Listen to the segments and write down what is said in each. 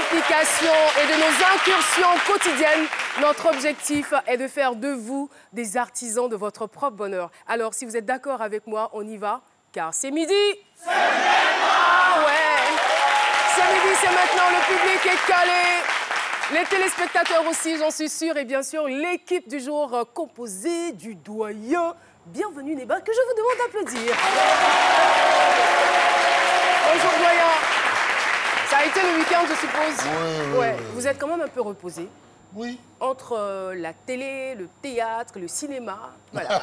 implications et de nos incursions quotidiennes, notre objectif est de faire de vous des artisans de votre propre bonheur. Alors, si vous êtes d'accord avec moi, on y va, car c'est midi. Ah ouais. C'est midi, c'est maintenant, le public est calé. Les téléspectateurs aussi, j'en suis sûre. Et bien sûr, l'équipe du jour composée du doyen. Bienvenue, Neba, que je vous demande d'applaudir. Bonjour, doyen. Ça a été le week-end, je suppose. Oui. Ouais. Vous êtes quand même un peu reposé. Oui. Entre la télé, le théâtre, le cinéma, voilà.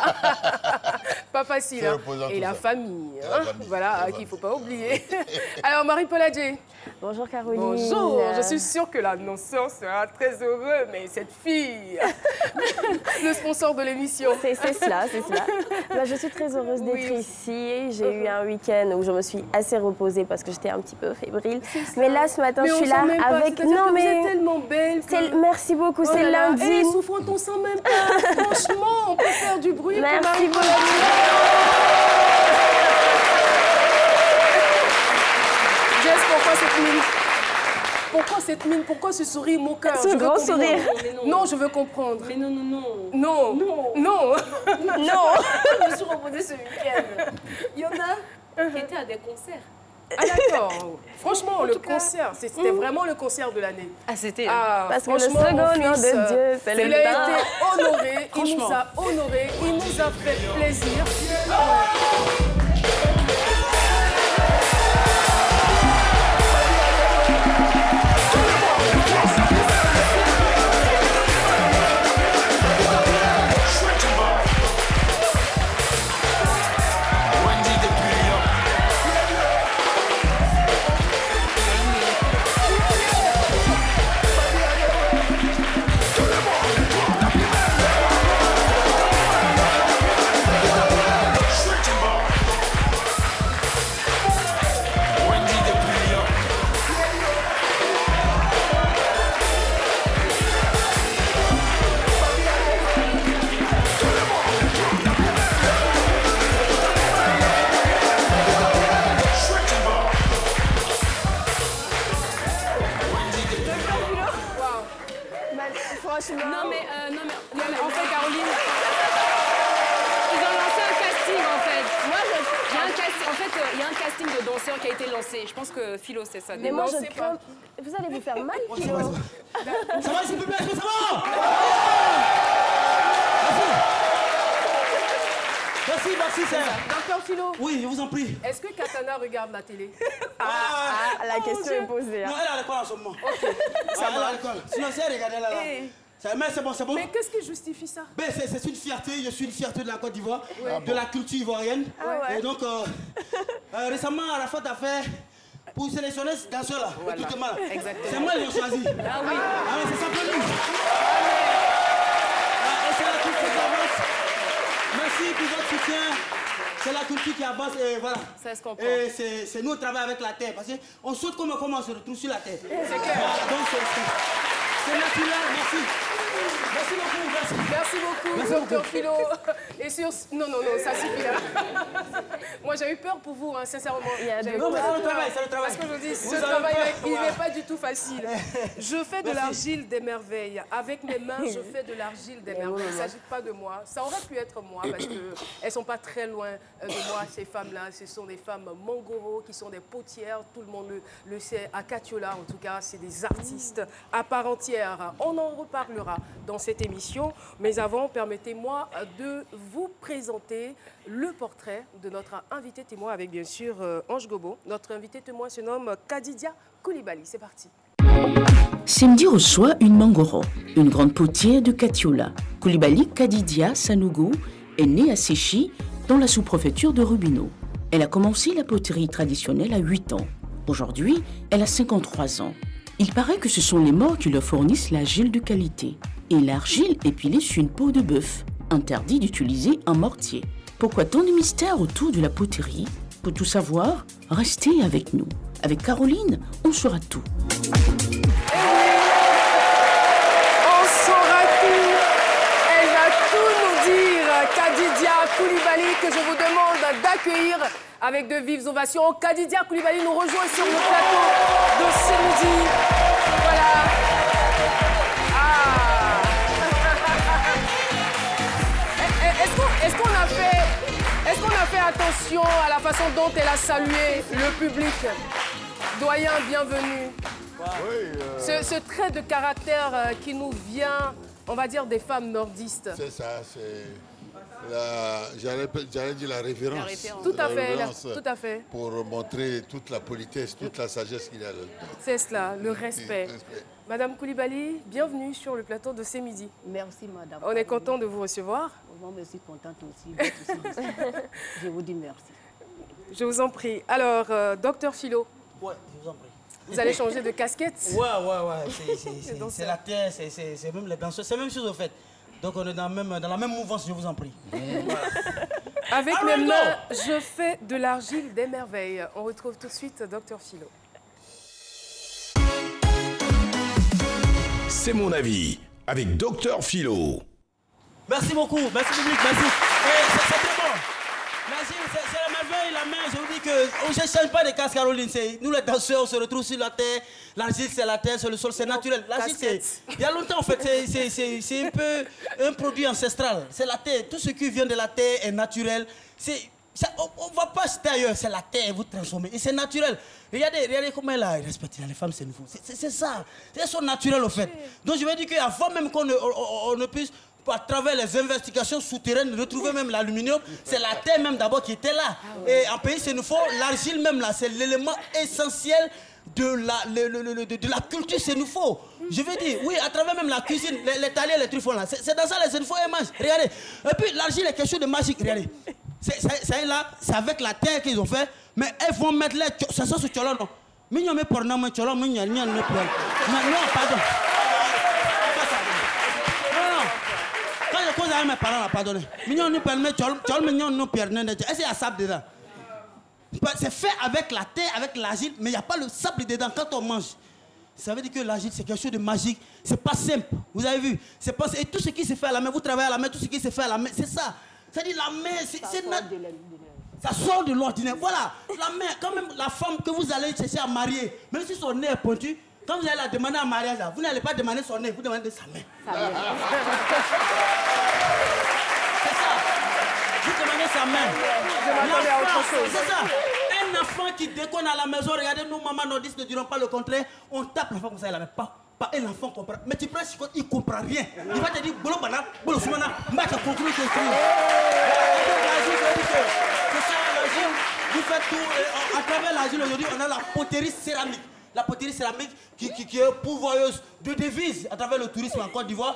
Pas facile, hein. Et la famille, hein. Voilà, qu'il ne faut pas oublier. Alors, Marie-Paul Adjé. Bonjour Caroline. Bonjour, je suis sûre que l'annonceur sera très heureux, mais cette fille, le sponsor de l'émission. C'est cela, c'est cela. Bah, je suis très heureuse d'être ici. J'ai eu un week-end où je me suis assez reposée parce que j'étais un petit peu fébrile. Mais là, ce matin, je suis là avec... Non, mais vous êtes tellement belle. Merci beaucoup, c'est lundi. Hey, souffrant, on sent même pas. Franchement, on peut faire du bruit. Merci beaucoup. Jess, pourquoi cette mine? Pourquoi cette mine? Pourquoi ce sourire, mon cœur? Ce grand sourire. Non, je veux comprendre. Mais non, non, non. Non. Non. Non. Non. Je me suis reposée ce week-end. Il y en a qui étaient à des concerts. Ah d'accord. Franchement, le concert, c'était vraiment le concert de l'année. Ah, c'était... Parce que le second nom de Dieu, c'est le Il a temps. été honoré, il nous a honorés, il nous a fait plaisir. Non, mais en fait, Caroline, ils ont lancé un casting, en fait. Il y a un casting de danseurs qui a été lancé. Je pense que Philo, c'est ça. Mais moi, je crains... Vous allez vous faire mal, Philo. Ça va, s'il vous plaît, est-ce que ça va? Merci, c'est... Docteur Philo, Oui, je vous en prie. est-ce que Katana regarde la télé? La question est posée. Non, elle est à l'école en ce moment. Ok, ça va à l'école. Sinon, si elle regarde là. Mais c'est bon, c'est bon. Mais qu'est-ce qui justifie ça? Ben, c'est une fierté, je suis une fierté de la Côte d'Ivoire, de la culture ivoirienne. Et donc, récemment, Arafat a fait pour sélectionner ce danseur-là. Écoutez-moi là. C'est moi qui l'ai choisi. Ah oui. Alors, c'est simplement. Et c'est la culture qui avance. Merci pour votre soutien. C'est la culture qui avance et voilà. Ça se comprend. Et c'est nous, on travaille avec la terre. Parce qu'on saute comme on se retrouve sur la terre. C'est clair. Donc, c'est naturel, merci. Merci beaucoup, merci. Merci beaucoup, docteur Philo. Et sur... Non, ça suffit là. Moi, j'ai eu peur pour vous, hein, sincèrement. Non, mais c'est le travail, c'est le travail. Parce que je dis, ce travail, il n'est pas du tout facile. Je fais de l'argile des merveilles. Avec mes mains, je fais de l'argile des merveilles. Il ne s'agit pas de moi. Ça aurait pu être moi, parce qu'elles ne sont pas très loin de moi, ces femmes-là. Ce sont des femmes mangoro, qui sont des potières. Tout le monde le sait. À Katiola, en tout cas, c'est des artistes à part entière. On en reparlera dans cette émission. Mais avant, permettez-moi de vous présenter le portrait de notre invité témoin avec bien sûr Ange Gobo. Notre invité témoin se nomme Kadidia Koulibaly. C'est parti. Cindy reçoit une mangoro, une grande potière de Katiola. Koulibaly Kadidia Sanougou est née à Séchi, dans la sous-préfecture de Rubino. Elle a commencé la poterie traditionnelle à 8 ans. Aujourd'hui, elle a 53 ans. Il paraît que ce sont les morts qui leur fournissent l'argile de qualité. Et l'argile est pilée sur une peau de bœuf, interdit d'utiliser un mortier. Pourquoi tant de mystères autour de la poterie? Pour tout savoir, restez avec nous. Avec Caroline, on saura tout. On saura tout. Elle va tout nous dire. Kadidia Koulibaly, que je vous demande d'accueillir avec de vives ovations. Kadidia Koulibaly nous rejoint sur le plateau de ce midi. Voilà. Ah. Est-ce qu'on a fait attention à la façon dont elle a salué le public? Doyen, bienvenue. Ce trait de caractère qui nous vient, on va dire, des femmes nordistes. C'est ça, c'est... J'allais dire la révérence. Tout à fait, tout à fait. Pour montrer toute la politesse, toute la sagesse qu'il y a là-dedans. C'est cela, le respect. Madame Coulibaly, bienvenue sur le plateau de C'est Midi. Merci, madame. On est content de vous recevoir. Moi, je suis contente aussi. Je vous dis merci. Je vous en prie. Alors, docteur Philo. Ouais, je vous en prie. Vous allez changer de casquette? Ouais. C'est la terre, c'est même les danseurs. C'est la même chose, au fait. Donc, on est dans la même mouvance, je vous en prie. Voilà. Avec mes mains, je fais de l'argile des merveilles. On retrouve tout de suite docteur Philo. C'est mon avis, avec docteur Philo. Merci beaucoup, merci public, merci. C'est très bon. L'argile, c'est la merveille, la main. Je vous dis que je ne change pas de casque, Caroline. Nous, les danseurs, on se retrouve sur la terre. L'argile, c'est la terre, c'est le sol, c'est naturel. L'argile, il y a longtemps, en fait, c'est un peu un produit ancestral. C'est la terre. Tout ce qui vient de la terre est naturel. On ne va pas acheter ailleurs, c'est la terre, vous transformez. Et c'est naturel. Regardez comment elle a respecté les femmes, c'est nouveau. C'est ça. Elles sont naturelles, au fait. Donc, je vais dire qu'avant même qu'on ne puisse, à travers les investigations souterraines, retrouver même l'aluminium, c'est la terre même d'abord qui était là. Et en pays, c'est nouveau, l'argile même là, c'est l'élément essentiel de la culture, c'est nouveau. Je veux dire, oui, à travers même la cuisine, les taliers, les truffons là, c'est dans ça les infos et mangent. Regardez. Et puis l'argile est quelque chose de magique, regardez. C'est là, c'est avec la terre qu'ils ont fait, mais elles vont mettre les... Ça sort sur Tcholon, non. Mignon me porna, moi, Tcholon, mignon, non, pardon. Quand je cause avec mes parents, pardonnez. Mignon nous permet, Tcholon, mignon nous permet. Est-ce qu'il y a sable dedans? C'est fait avec la terre, avec l'argile, mais il n'y a pas le sable dedans quand on mange. Ça veut dire que l'argile, c'est quelque chose de magique. C'est pas simple. Vous avez vu? Et tout ce qui se fait à la main, vous travaillez à la main, tout ce qui se fait à la main, c'est ça. C'est-à-dire la main, ça sort de l'ordinaire. Voilà, la main, quand même la femme que vous allez chercher à marier, même si son nez est pointu, quand vous allez la demander en mariage, vous n'allez pas demander son nez, vous demandez sa main. C'est ça. Vous demandez sa main. C'est ça. Un enfant qui déconne à la maison, regardez, nous, maman nordistes ne diront pas le contraire, on tape l'enfant comme ça, il n'avait pas. Un enfant comprend. Mais tu prends ce qu'il ne comprend rien. Il va te dire, bolo bana, bolo soumana, m'a te conclure que c'est ça, l'argile, vous faites tout. À travers l'argile, aujourd'hui, on a la poterie céramique. La poterie céramique qui est pourvoyeuse de devises à travers le tourisme en Côte d'Ivoire.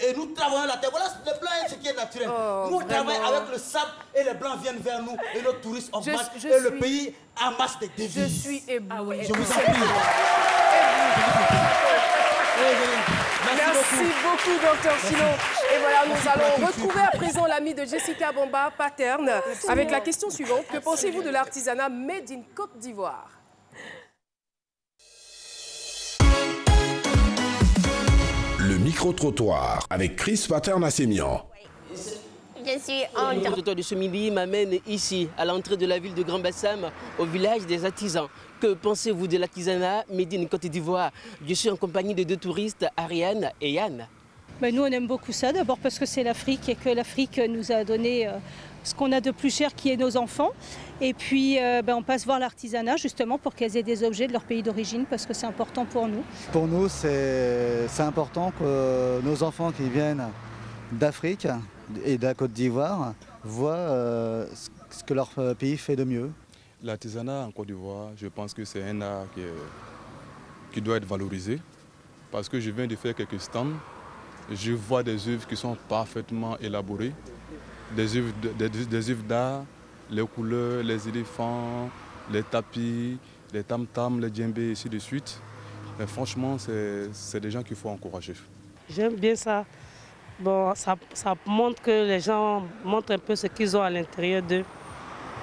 Et nous travaillons la terre. Voilà, le blanc est ce qui est naturel. Nous, on travaille avec le sable et les blancs viennent vers nous. Et nos touristes augmentent. Et le pays amasse des devises. Je suis ébloui. Je vous en prie. Merci beaucoup, docteur Philo. Et voilà, nous allons retrouver à présent l'ami de Jessica Bomba, Paterne, avec la question suivante. Que pensez-vous de l'artisanat made in Côte d'Ivoire? Le micro-trottoir avec Chris Paterne-Assémian. Je suis en Le trottoir de ce midi m'amène ici, à l'entrée de la ville de Grand-Bassam, au village des artisans. Que pensez-vous de l'artisanat made in Côte d'Ivoire? Je suis en compagnie de deux touristes, Ariane et Yann. Nous, on aime beaucoup ça, d'abord parce que c'est l'Afrique et que l'Afrique nous a donné ce qu'on a de plus cher, qui est nos enfants. Et puis, on passe voir l'artisanat, justement, pour qu'elles aient des objets de leur pays d'origine, parce que c'est important pour nous. Pour nous, c'est important que nos enfants qui viennent d'Afrique et de la Côte d'Ivoire voient ce que leur pays fait de mieux. L'artisanat en Côte d'Ivoire, je pense que c'est un art qui doit être valorisé, parce que je viens de faire quelques stands. Je vois des œuvres qui sont parfaitement élaborées, des œuvres d'art, les couleurs, les éléphants, les tapis, les tam-tams, les djembés, et ainsi de suite. Et franchement, c'est des gens qu'il faut encourager. J'aime bien ça. Bon, ça montre que les gens montrent un peu ce qu'ils ont à l'intérieur d'eux.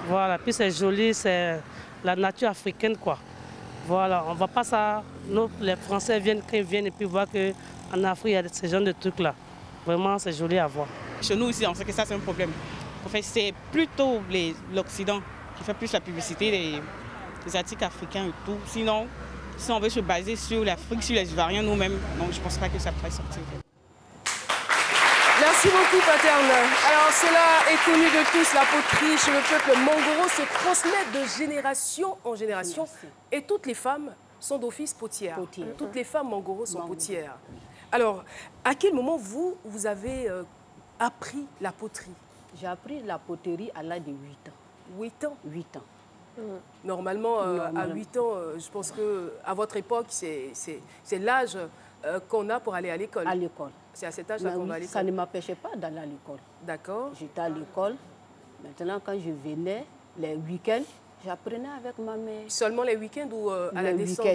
Voilà, puis c'est joli, c'est la nature africaine, quoi. Voilà, on ne voit pas ça. Nous, les Français viennent, quand ils viennent et puis voient qu'en Afrique, il y a ce genre de trucs-là. Vraiment, c'est joli à voir. Chez nous, ici, on sait que ça, c'est un problème. En fait, c'est plutôt l'Occident qui fait plus la publicité des articles africains et tout. Sinon, si on veut se baser sur l'Afrique, sur les Ivoiriens nous-mêmes, donc je ne pense pas que ça pourrait sortir. Merci beaucoup, Paterne. Alors, cela est connu de tous, la poterie chez le peuple mangoro se transmet de génération en génération. Et toutes les femmes sont d'office potières. Toutes les femmes mangoro sont potières. Alors, à quel moment vous avez appris la poterie? J'ai appris la poterie à l'âge de 8 ans. 8 ans? 8 ans. Normalement, à 8 ans, je pense qu'à votre époque, c'est l'âge qu'on a pour aller à l'école. À l'école. C'est à cet âge-là qu'on va à l'école. Ça ne m'empêchait pas d'aller à l'école. D'accord. J'étais à l'école. Maintenant, quand je venais, les week-ends, j'apprenais avec ma mère. Seulement les week-ends ou à la descente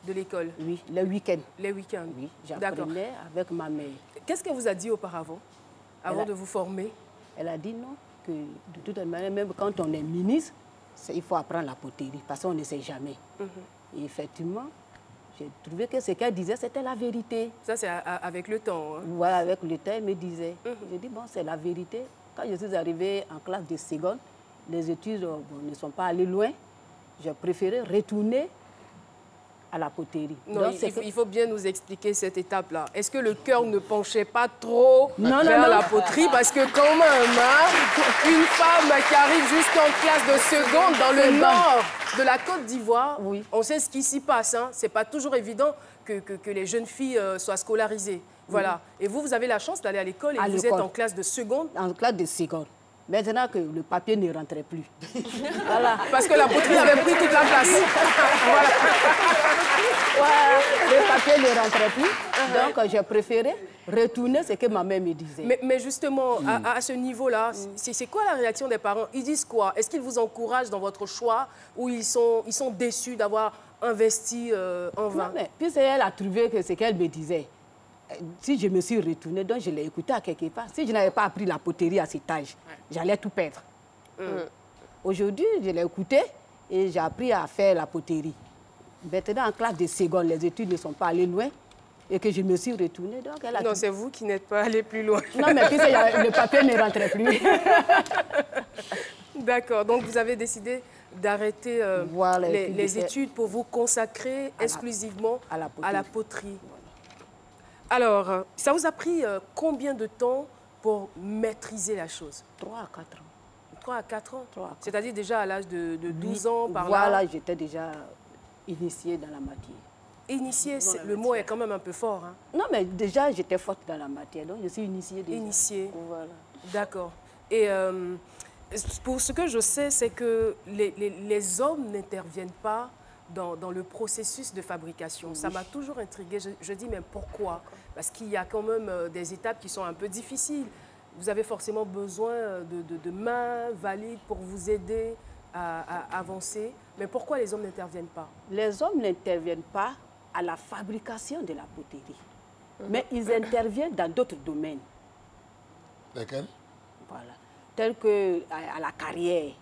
de l'école? Oui, les week-ends. Les week-ends? Oui, j'apprenais avec ma mère. Qu'est-ce qu'elle vous a dit auparavant, avant de vous former? Elle a dit non, que de toute manière, même quand on est ministre, il faut apprendre la poterie, parce qu'on ne sait jamais. Et effectivement, j'ai trouvé que ce qu'elle disait, c'était la vérité. Ça, c'est avec le temps. Hein? Oui, avec le temps, elle me disait. J'ai dit, bon, c'est la vérité. Quand je suis arrivée en classe de seconde, les études ne sont pas allées loin. J'ai préféré retourner à la poterie. Non, il faut bien nous expliquer cette étape-là. Est-ce que le cœur ne penchait pas trop vers la poterie? Parce que quand même, hein, une femme qui arrive jusqu'en classe de seconde dans le nord de la Côte d'Ivoire, on sait ce qui s'y passe. Hein. Ce n'est pas toujours évident que les jeunes filles soient scolarisées. Voilà. Et vous avez la chance d'aller à l'école et vous êtes en classe de seconde? En classe de seconde. Maintenant que le papier ne rentrait plus. Voilà. Parce que la poterie avait pris toute la place. Voilà. Le papier ne rentrait plus. Donc, j'ai préféré retourner ce que ma mère me disait. Mais justement, à ce niveau-là, c'est quoi la réaction des parents? Ils disent quoi? Est-ce qu'ils vous encouragent dans votre choix ou ils sont déçus d'avoir investi en vain? Puis elle a trouvé que ce qu'elle me disait. Si je me suis retournée, donc je l'ai écouté à quelque part. Si je n'avais pas appris la poterie à cet âge, j'allais tout perdre. Aujourd'hui, je l'ai écouté et j'ai appris à faire la poterie. Maintenant, en classe de seconde, les études ne sont pas allées loin et que je me suis retournée. Donc elle a non, c'est vous qui n'êtes pas allé plus loin. Non, mais puis le papier ne rentrait plus. D'accord, donc vous avez décidé d'arrêter les études pour vous consacrer exclusivement à la poterie. Alors, ça vous a pris combien de temps pour maîtriser la chose? 3 à 4 ans. 3 à 4 ans? C'est-à-dire déjà à l'âge de 12 ans par là? Voilà, j'étais déjà initiée dans la matière. Initiée, le mot est quand même un peu fort. Hein? Non, mais déjà, j'étais forte dans la matière, donc je suis initiée déjà. Initiée. Voilà. D'accord. Et pour ce que je sais, c'est que les hommes n'interviennent pas dans le processus de fabrication. Oui. Ça m'a toujours intriguée. Je dis, mais pourquoi? Parce qu'il y a quand même des étapes qui sont un peu difficiles. Vous avez forcément besoin de mains valides pour vous aider à avancer. Mais pourquoi les hommes n'interviennent pas? Les hommes n'interviennent pas à la fabrication de la poterie. Mais ils interviennent dans d'autres domaines. Lesquels? Voilà. Tel que à la carrière.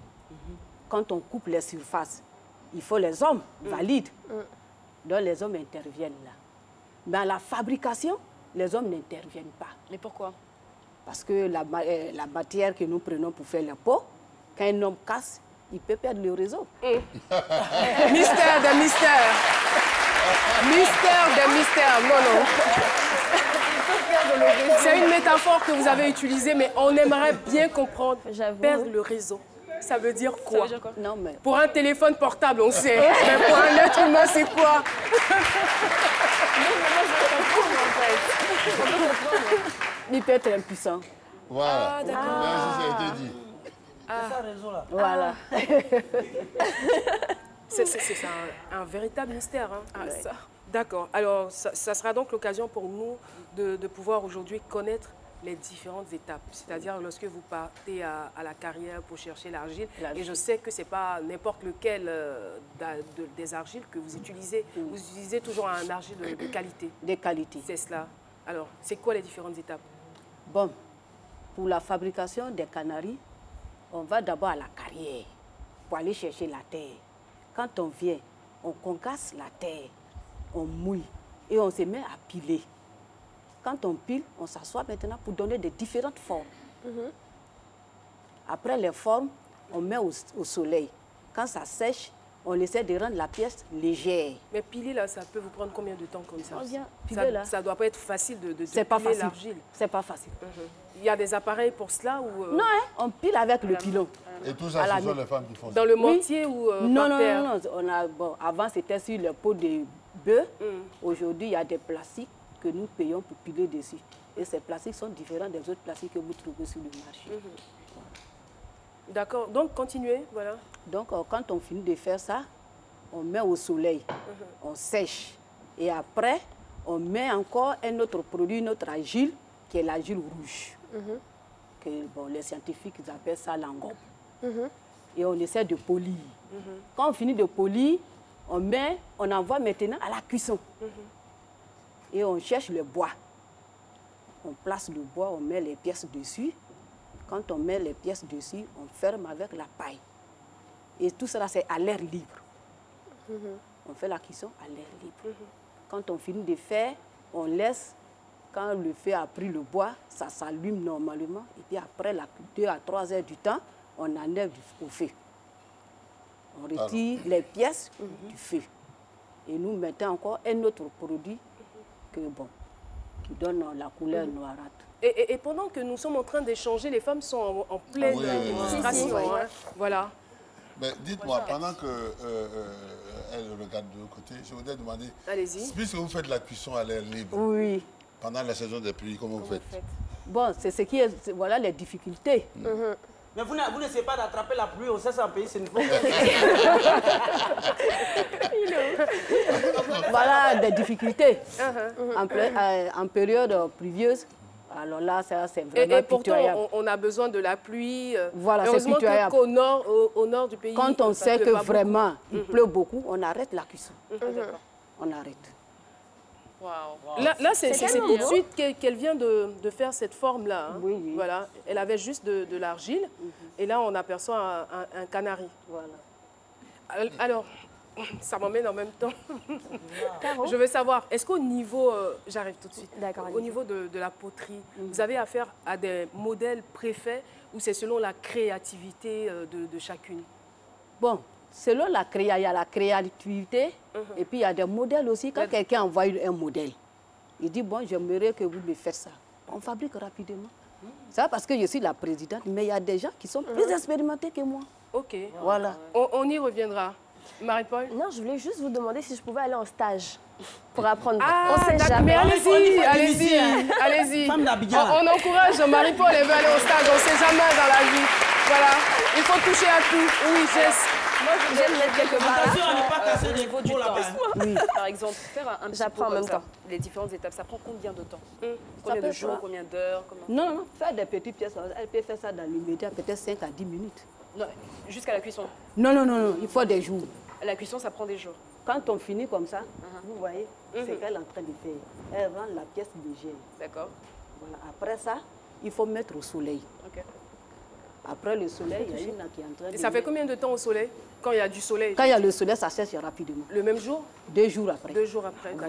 Quand on coupe les surfaces, il faut les hommes valides. Donc les hommes interviennent là. Mais à la fabrication, les hommes n'interviennent pas. Mais pourquoi? Parce que la matière que nous prenons pour faire la peau, quand un homme casse, il peut perdre le réseau. Mystère des mystères. Mystère des mystères. Non. C'est une métaphore que vous avez utilisée, mais on aimerait bien comprendre. Perdre le réseau. Ça veut dire quoi? Non, mais... Pour un téléphone portable, on sait. Mais pour un être humain, c'est quoi? Il peut être impuissant. Voilà. Ah, d'accord. Merci, ça a été dit. C'est ça le réseau là. Voilà. C'est un véritable mystère. Hein? Ouais. D'accord. Alors, ça sera donc l'occasion pour nous de pouvoir aujourd'hui connaître les différentes étapes. C'est-à-dire lorsque vous partez à la carrière pour chercher l'argile, et je sais que ce n'est pas n'importe lequel des argiles que vous utilisez. Vous utilisez toujours un argile de qualité. De qualité. C'est cela. Alors, c'est quoi les différentes étapes? Bon, pour la fabrication des canaries, on va d'abord à la carrière pour aller chercher la terre. Quand on vient, on concasse la terre, on mouille et on se met à piler. Quand on pile, on s'assoit maintenant pour donner des différentes formes. Après les formes, on met au soleil. Quand ça sèche, on essaie de rendre la pièce légère. Mais piler, là, ça peut vous prendre combien de temps comme ça? Ça ne doit pas être facile de c'est pas piler facile. l'argile. C'est pas facile. Il y a des appareils pour cela ou Non, hein, on pile avec le pilon. Et tout ça, ce sont les femmes qui font ça? Dans le mortier ou non, par terre? Non. On a, bon, avant, c'était sur le pot de bœuf. Aujourd'hui, il y a des plastiques que nous payons pour piler dessus. Et ces plastiques sont différents des autres plastiques que vous trouvez sur le marché. D'accord. Donc, continuez, voilà. Donc, quand on finit de faire ça, on met au soleil, on sèche. Et après, on met encore un autre produit, une autre argile, qui est l'argile rouge. Que, bon, les scientifiques ils appellent ça l'engobe. Et on essaie de polir. Quand on finit de polir, on envoie maintenant à la cuisson. Et on cherche le bois. On place le bois, on met les pièces dessus. Quand on met les pièces dessus, on ferme avec la paille. Et tout cela, c'est à l'air libre. On fait la cuisson à l'air libre. Quand on finit de faire, on laisse, quand le feu a pris le bois, ça s'allume normalement. Et puis après 2 à 3 heures du temps, on enlève au feu. On retire les pièces du feu. Et nous mettons encore un autre produit qui donne la couleur noirâtre. Et pendant que nous sommes en train d'échanger, les femmes sont en pleine démonstration. Voilà. Mais dites-moi, pendant qu'elle regarde de l'autre côté, je voudrais demander, puisque vous faites la cuisson à l'air libre, pendant la saison des pluies, comment vous faites? Bon, c'est ce qui est, voilà les difficultés. Mais vous n'essayez pas d'attraper la pluie au sein d'un pays, c'est une faute. Voilà des difficultés. En période pluvieuse, alors là, c'est vraiment et pourtant, pitoyable. on a besoin de la pluie. Voilà, c'est pitoyable. Au nord du pays, quand on sait que vraiment il pleut beaucoup, on arrête la cuisson. On arrête. Là, c'est tout de suite qu'elle vient de faire cette forme-là. Hein. Oui. Voilà. Elle avait juste de l'argile. Et là, on aperçoit un canari. Voilà. Alors, ça m'emmène en même temps. Je veux savoir, est-ce qu'au niveau, j'arrive tout de suite, au niveau de la poterie, vous avez affaire à des modèles préfaits ou c'est selon la créativité de chacune? Bon, selon il y a la créativité et puis il y a des modèles aussi. Quand quelqu'un envoie un modèle, il dit, bon, j'aimerais que vous me faites ça. On fabrique rapidement. Ça parce que je suis la présidente, mais il y a des gens qui sont plus expérimentés que moi. Ok. Voilà. On y reviendra. Marie-Paul? Non, je voulais juste vous demander si je pouvais aller en stage pour apprendre. Ah, on sait jamais. Mais allez-y. On encourage Marie-Paul, elle veut aller au stage, on ne sait jamais dans la vie. Voilà, il faut toucher à tout. Oui, Jess. Moi, je voulais mettre quelque part au niveau du temps. Par exemple, faire un petit pot comme ça, les différentes étapes, ça prend combien de temps? Combien de jours, combien d'heures? Non, faire des petites pièces, elle peut faire ça dans l'immédiat, peut-être 5 à 10 minutes. Jusqu'à la cuisson? Non, il faut des jours. La cuisson, ça prend des jours. Quand on finit comme ça, vous voyez ce qu'elle est en train de faire. Elle rend la pièce légère. D'accord. Voilà. Après ça, il faut mettre au soleil. Après le soleil, il y a une qui est en train de... Et ça fait combien de temps au soleil? Quand il y a du soleil? Quand il y a le soleil, ça sèche rapidement. Le même jour? 2 jours après. 2 jours après, d'accord.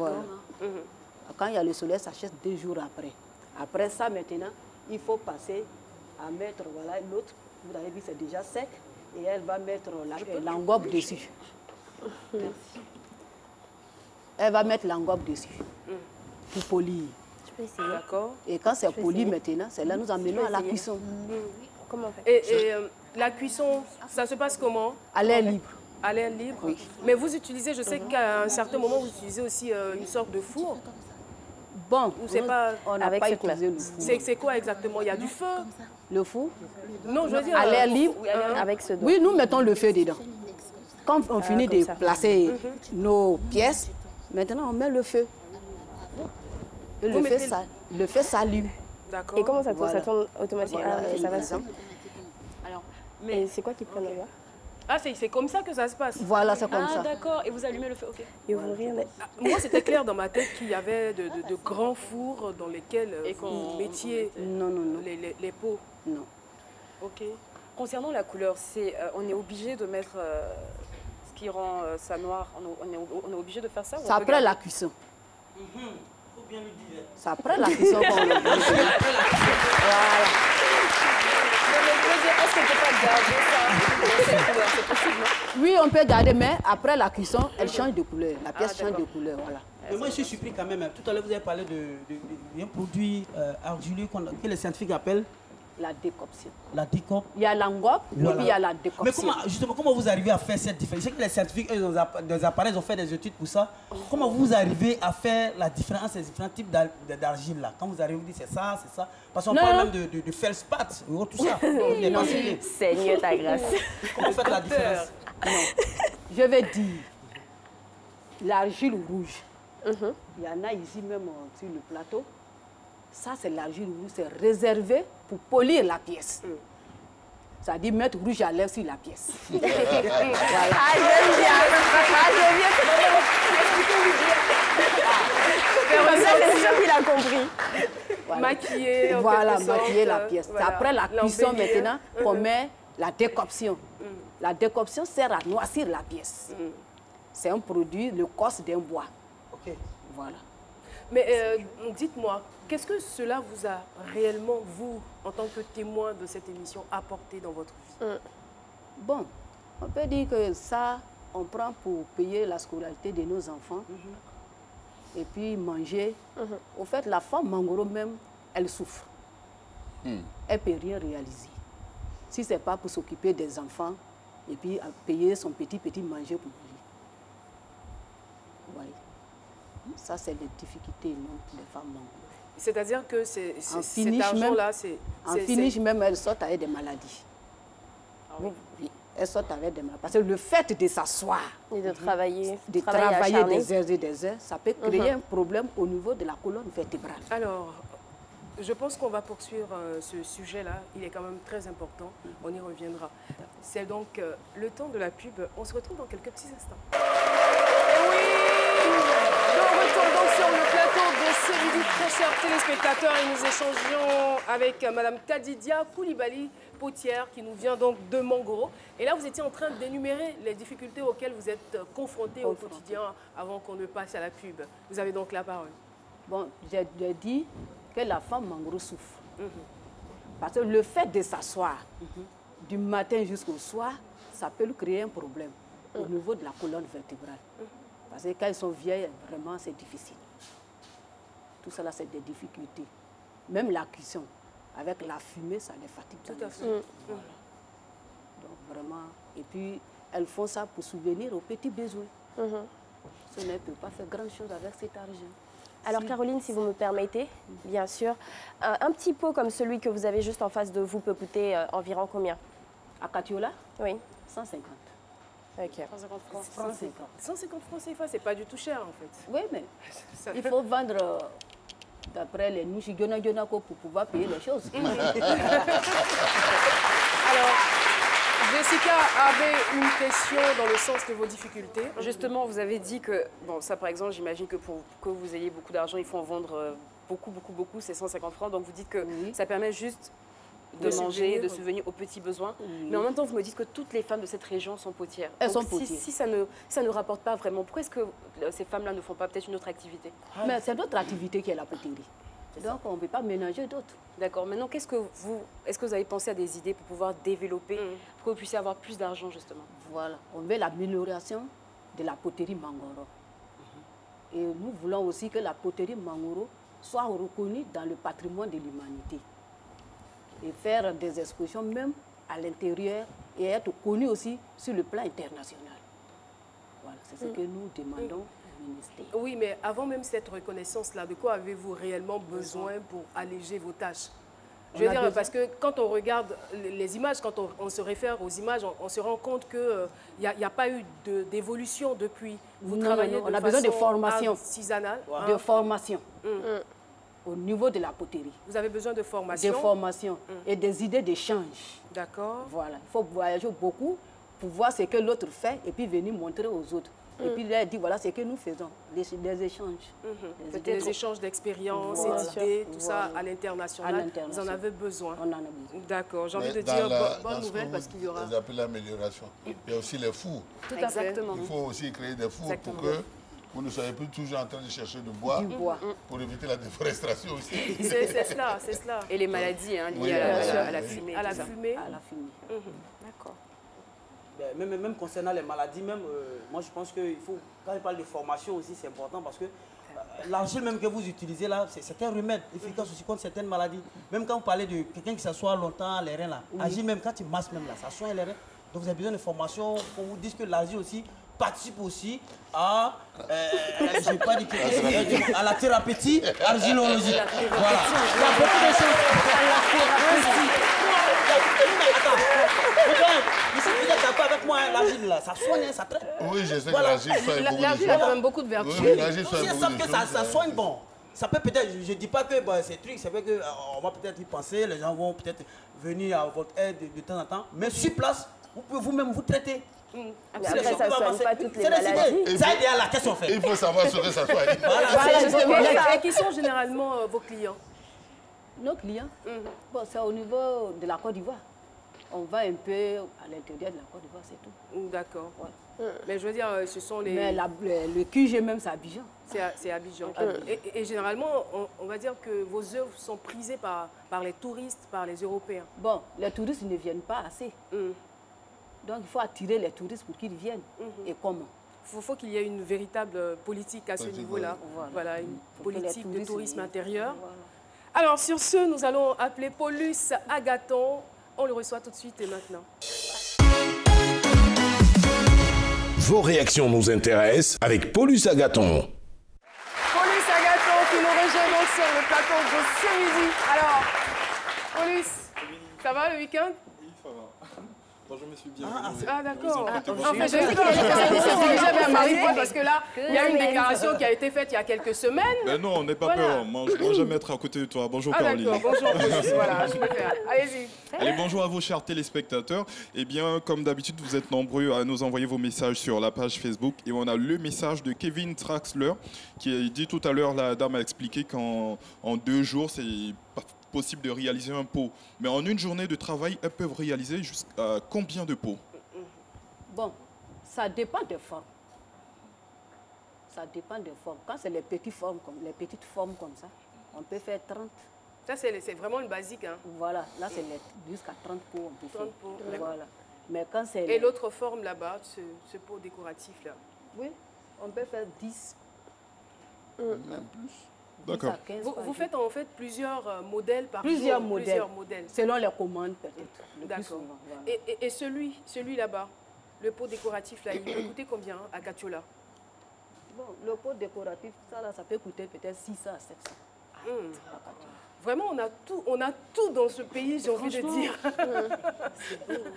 Voilà. Quand il y a le soleil, ça sèche 2 jours après. Après ça, maintenant, il faut passer à mettre, voilà, l'autre, vous avez vu, c'est déjà sec. Et elle va mettre l'engobe dessus. Elle va mettre l'engobe dessus pour polir. Je peux essayer. D'accord. Et quand c'est poli maintenant, c'est là nous emmenons à la cuisson. Comment on fait? Et la cuisson, ça se passe comment? À l'air libre. À l'air libre? Oui. Mais vous utilisez, je sais qu'à un certain moment, vous utilisez aussi une sorte de four. Bon, on n'a pas utilisé le four. C'est quoi exactement? Il y a du feu? Le four? Non, je veux dire... À l'air libre? Avec ce dos. Oui, nous mettons le feu dedans. Quand on finit de placer nos pièces, maintenant on met le feu. Et le feu s'allume. D'accord. Et comment ça tourne? Voilà. Ça tourne automatiquement. Voilà, Ça va ça. Alors, mais c'est quoi qui prend le verre? Ah, c'est comme ça que ça se passe? Voilà, c'est comme ça. Ah, d'accord. Et vous allumez le feu, ok. Et vous rien. Moi, c'était clair dans ma tête qu'il y avait de grands fours dans lesquels vous mettiez les pots. Non. Ok. Concernant la couleur, on est obligé de mettre ce qui rend ça noir. On est obligé de faire ça? C'est après la cuisson. Faut bien lui dire. C'est après la cuisson qu'on le met. Voilà. est-ce qu'on peut pas garder ça? C'est possible, non? Oui, on peut garder, mais après la cuisson, elle change de couleur. La pièce change de couleur, voilà. Mais moi, je suis surpris quand même. Tout à l'heure, vous avez parlé d'un produit argileux que les scientifiques appellent la décoption. La décope. Il y a l'engobe et puis il y a la décoption. Mais comment vous arrivez à faire cette différence? Je sais que les scientifiques, eux, des appareils, ont fait des études pour ça. Comment vous arrivez à faire la différence entre ces différents types d'argile là? Quand vous arrivez, vous dites c'est ça, c'est ça. Parce qu'on parle même de feldspath, tout ça. Seigneur ta grâce. Comment vous faites la différence? Non. Je vais dire, l'argile rouge. Il y en a ici même sur le plateau. Ça, c'est l'argile rouge, c'est réservé pour polir la pièce. Ça dit mettre rouge à lèvres sur la pièce. Voilà. Ah, j'aime bien. Ah, j'aime bien. Ça, c'est sûr qu'il a compris. Voilà. Maquiller, voilà, maquiller la pièce. Voilà. C'est après la cuisson maintenant qu'on met la décoption. La décoption sert à noircir la pièce. C'est un produit, le cos d'un bois. Ok. Voilà. Mais dites-moi, qu'est-ce que cela vous a réellement, vous, en tant que témoin de cette émission, apporté dans votre vie? Bon, on peut dire que ça, on prend pour payer la scolarité de nos enfants et puis manger. Au fait, la femme Mangoro même, elle souffre. Elle ne peut rien réaliser. Si ce n'est pas pour s'occuper des enfants et puis payer son petit manger pour lui. Oui. Ça, c'est les difficultés des femmes Mangoro. C'est-à-dire que cet argent-là, c'est... En finish même, elles sortent avec des maladies. Ah oui. Oui, elles sortent avec des maladies. Parce que le fait de s'asseoir... Et de travailler. De travailler des heures et des heures, ça peut créer un problème au niveau de la colonne vertébrale. Alors, je pense qu'on va poursuivre ce sujet-là. Il est quand même très important. On y reviendra. C'est donc le temps de la pub. On se retrouve dans quelques petits instants. Et oui! De retour donc sur le plateau de Série, très chers téléspectateurs, et nous échangions avec Madame Kadidia Koulibaly, potière, qui nous vient donc de Mangoro. Et là, vous étiez en train d'énumérer les difficultés auxquelles vous êtes confrontés au quotidien avant qu'on ne passe à la pub. Vous avez donc la parole. Bon, j'ai dit que la femme Mangoro souffre. Parce que le fait de s'asseoir du matin jusqu'au soir, ça peut lui créer un problème au niveau de la colonne vertébrale. Parce que quand elles sont vieilles, vraiment, c'est difficile. Tout ça, là, c'est des difficultés. Même la cuisson, avec la fumée, ça les fatigue. Tout à fait. Voilà. Donc, vraiment, et puis, elles font ça pour subvenir aux petits besoins. Ce ne peut pas faire grand-chose avec cet argent. Alors, Caroline, si vous me permettez, bien sûr, un petit pot comme celui que vous avez juste en face de vous peut coûter environ combien? À Katiola? Oui. 150. Ok. 150 francs. 150 francs CFA, c'est pas du tout cher en fait. Oui, mais il faut vendre d'après les Nushi Gionako pour pouvoir payer les choses. Alors, Jessica avait une question dans le sens de vos difficultés. Justement, vous avez dit que, bon, ça par exemple, j'imagine que pour que vous ayez beaucoup d'argent, il faut en vendre beaucoup, c'est 150 francs. Donc vous dites que ça permet juste de manger, de subvenir aux petits besoins. Mais en même temps, vous me dites que toutes les femmes de cette région sont potières. Elles sont potières. Si ça ne rapporte pas vraiment, pourquoi est-ce que ces femmes-là ne font pas peut-être une autre activité? Mais c'est notre activité qui est la poterie. Donc on ne peut pas ménager d'autres. D'accord. Maintenant, est-ce que vous avez pensé à des idées pour pouvoir développer, pour que vous puissiez avoir plus d'argent, justement? Voilà. On veut l'amélioration de la poterie Mangoro. Et nous voulons aussi que la poterie Mangoro soit reconnue dans le patrimoine de l'humanité. Et faire des expositions même à l'intérieur et être connue aussi sur le plan international. Voilà, c'est ce que nous demandons au ministère. Oui, mais avant même cette reconnaissance-là, de quoi avez-vous réellement besoin pour alléger vos tâches? Je veux dire, parce que quand on regarde les images, quand on se réfère aux images, on se rend compte qu'il n'y a pas eu d'évolution depuis. Vous travaillez on a besoin de formation. Artisanale. De formation. Au niveau de la poterie. Vous avez besoin de formation? De formation et des idées d'échange. D'accord. Voilà, il faut voyager beaucoup pour voir ce que l'autre fait et puis venir montrer aux autres. Et puis là, il dit, voilà ce que nous faisons, des échanges. Des échanges d'expériences, d'idées, tout ça à l'international. Vous en avez besoin? On en a besoin. D'accord, j'ai envie de dire bonne nouvelle parce qu'il y aura... Vous appelez l'amélioration. Il y a aussi les fours. Tout à fait. Il faut aussi créer des fours pour que vous ne soyez plus toujours en train de chercher du bois pour éviter la déforestation aussi. C'est cela, c'est cela. Et les maladies liées à la fumée. À la fumée. D'accord. Même concernant les maladies, moi je pense qu'il faut, quand je parle de formation aussi, c'est important parce que l'argile même que vous utilisez là, c'est un remède efficace aussi contre certaines maladies. Même quand vous parlez de quelqu'un qui s'assoit longtemps, les reins là, l'argile même quand il masse même là, ça soigne les reins. Donc vous avez besoin de formation pour vous dire que l'argile aussi participe aussi à, à la thérapeutie argilologique. Voilà. Il y a beaucoup de choses. Ici, vous êtes d'accord avec moi, l'argile là, ça soigne, ça traite. Oui, je sais que l'argile soigne beaucoup de choses. L'argile a quand même beaucoup de vertus. Oui, l'argile soigne beaucoup de choses. Ça soigne, bon. Ça peut peut-être, je ne dis pas que ces trucs, c'est vrai qu'on va peut-être y penser, les gens vont peut-être venir à votre aide de temps en temps, mais sur place, vous pouvez vous-même vous traiter. Après, ça ne soigne pas toutes les maladies. Ça aide à la question, en fait. Il faut savoir ce que ça soigne. Voilà, et qui sont généralement vos clients? Nos clients, bon, c'est au niveau de la Côte d'Ivoire. On va un peu à l'intérieur de la Côte d'Ivoire, c'est tout. D'accord. Mais je veux dire, ce sont les... Mais le QG même, c'est Abidjan. C'est Abidjan. Et généralement, on va dire que vos œuvres sont prisées par les touristes, par les Européens. Bon, les touristes ne viennent pas assez. Donc, il faut attirer les touristes pour qu'ils viennent. Et comment? Il faut qu'il y ait une véritable politique à ce niveau-là. Voilà, une politique de tourisme intérieur. Voilà. Alors, sur ce, nous allons appeler Paulus Agathon. On le reçoit tout de suite et maintenant. Vos réactions nous intéressent avec Paulus Agathon. Paulus Agathon qui nous rejoint donc sur le plateau de ce midi. Alors, Paulus, ça va le week-end? Oui, ça va. Bonjour, monsieur, bien. Ah, d'accord. En fait, je j'avais un mari parce que là, il y a une déclaration qui a été faite il y a quelques semaines. Mais non, n'aie pas peur. Moi, j'aime être à côté de toi. Bonjour, Caroline. D'accord, bonjour, Paulus. Voilà, je préfère. Allez-y. Allez, bonjour à vos chers téléspectateurs. Eh bien, comme d'habitude, vous êtes nombreux à nous envoyer vos messages sur la page Facebook. Et on a le message de Kevin Traxler qui a dit tout à l'heure, la dame a expliqué qu'en 2 jours, c'est possible de réaliser un pot. Mais en une journée de travail, elles peuvent réaliser jusqu'à combien de pots? Bon, ça dépend des formes. Ça dépend des formes. Quand c'est les petites formes comme ça, on peut faire 30. Ça, c'est vraiment le basique. Hein. Voilà, là, c'est jusqu'à 30 pots. On peut 30 pots. Voilà. Mais quand c'est... Et l'autre forme là-bas, ce pot décoratif-là? Oui, on peut faire 10. Même plus. D'accord. Vous faites en fait plusieurs modèles par plusieurs jour? Modèles. Plusieurs modèles. Selon les commandes, peut-être. D'accord. Voilà. Et celui là-bas, le pot décoratif, là, il peut coûter combien à Katiola? Bon, le pot décoratif, ça peut coûter peut-être 600 à 700. Vraiment, on a tout dans ce pays, j'ai envie de dire.